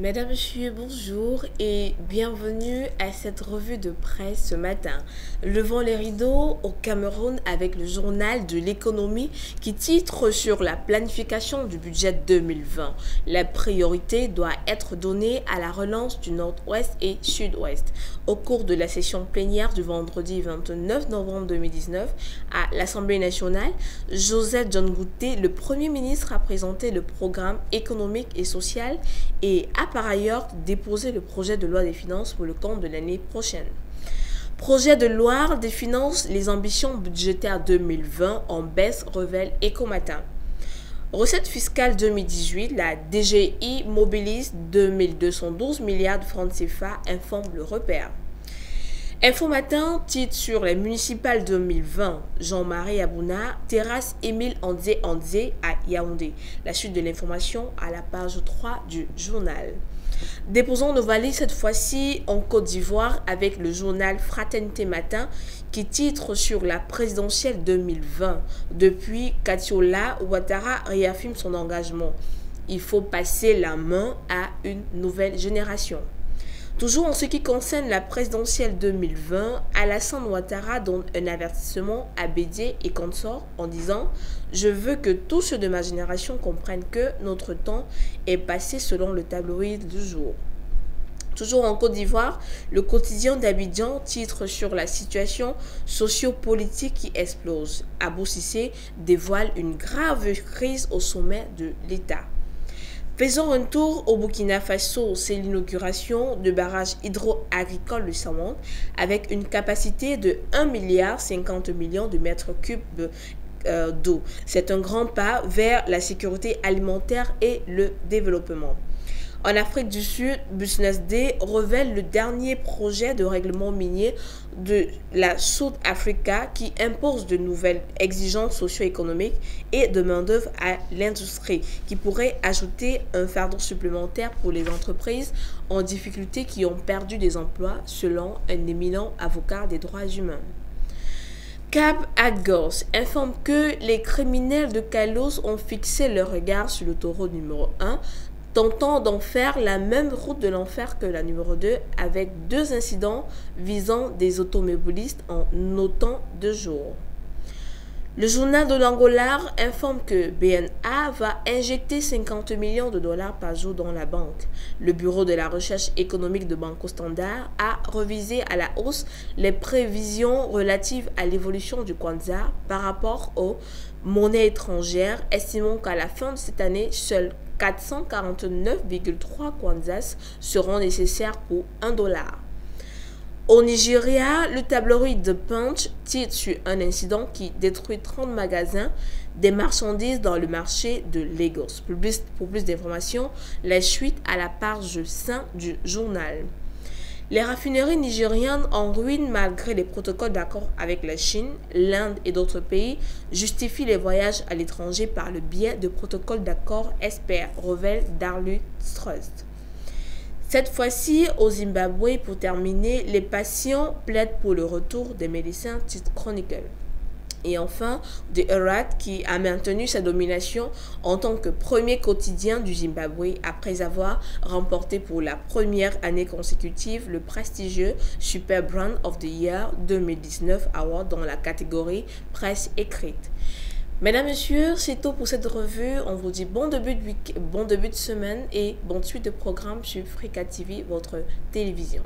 Mesdames, Messieurs, bonjour et bienvenue à cette revue de presse ce matin. Levons les rideaux au Cameroun avec le journal de l'économie qui titre sur la planification du budget 2020. La priorité doit être donnée à la relance du nord-ouest et sud-ouest. Au cours de la session plénière du vendredi 29 novembre 2019 à l'Assemblée nationale, Joseph John Gouté, le Premier ministre, a présenté le programme économique et social et a par ailleurs déposé le projet de loi des finances pour le compte de l'année prochaine. Projet de loi des finances, les ambitions budgétaires 2020 en baisse, révèle Ecomatin. Recette fiscale 2018, la DGI mobilise 2212 milliards de francs CFA, informe le repère. Info Matin titre sur les municipales 2020. Jean-Marie Abouna terrasse Émile Andé à Yaoundé. La suite de l'information à la page 3 du journal. Déposons nos valises cette fois-ci en Côte d'Ivoire avec le journal Fraternité Matin qui titre sur la présidentielle 2020. Depuis, Katiola Ouattara réaffirme son engagement. Il faut passer la main à une nouvelle génération. Toujours en ce qui concerne la présidentielle 2020, Alassane Ouattara donne un avertissement à Bédié et consorts en disant « Je veux que tous ceux de ma génération comprennent que notre temps est passé selon le tabloïd du jour ». Toujours en Côte d'Ivoire, le quotidien d'Abidjan titre sur la situation sociopolitique qui explose. Abou Cissé dévoile une grave crise au sommet de l'État. Faisons un tour au Burkina Faso, c'est l'inauguration de barrage hydro-agricole de Samand avec une capacité de 1,50 milliard de mètres cubes d'eau. C'est un grand pas vers la sécurité alimentaire et le développement. En Afrique du Sud, Business Day révèle le dernier projet de règlement minier de la South Africa qui impose de nouvelles exigences socio-économiques et de main-d'œuvre à l'industrie, qui pourrait ajouter un fardeau supplémentaire pour les entreprises en difficulté qui ont perdu des emplois, selon un éminent avocat des droits humains. Cap Agos informe que les criminels de Kalos ont fixé leur regard sur le taureau numéro 1, tentant d'en faire la même route de l'enfer que la numéro 2 avec 2 incidents visant des automobilistes en autant de jours. Le journal de l'Angola informe que BNA va injecter 50 millions de dollars par jour dans la banque. Le bureau de la recherche économique de Banco Standard a revisé à la hausse les prévisions relatives à l'évolution du Kwanza par rapport aux monnaies étrangères, estimant qu'à la fin de cette année, seuls 449,3 kwanzas seront nécessaires pour $1. Au Nigeria, le tabloïd The Punch titre sur un incident qui détruit 30 magasins des marchandises dans le marché de Lagos. Pour plus d'informations, la suite à la page 5 du journal. Les raffineries nigériennes en ruine malgré les protocoles d'accord avec la Chine, l'Inde et d'autres pays justifient les voyages à l'étranger par le biais de protocoles d'accord ESPER, révèle Darlu Trust. Cette fois-ci, au Zimbabwe, pour terminer, les patients plaident pour le retour des médecins, titre Chronicle. Et enfin, The Herald qui a maintenu sa domination en tant que premier quotidien du Zimbabwe après avoir remporté pour la première année consécutive le prestigieux Super Brand of the Year 2019 Award dans la catégorie presse écrite. Mesdames, Messieurs, c'est tout pour cette revue. On vous dit bon début de semaine et bonne suite de programme sur Frika TV, votre télévision.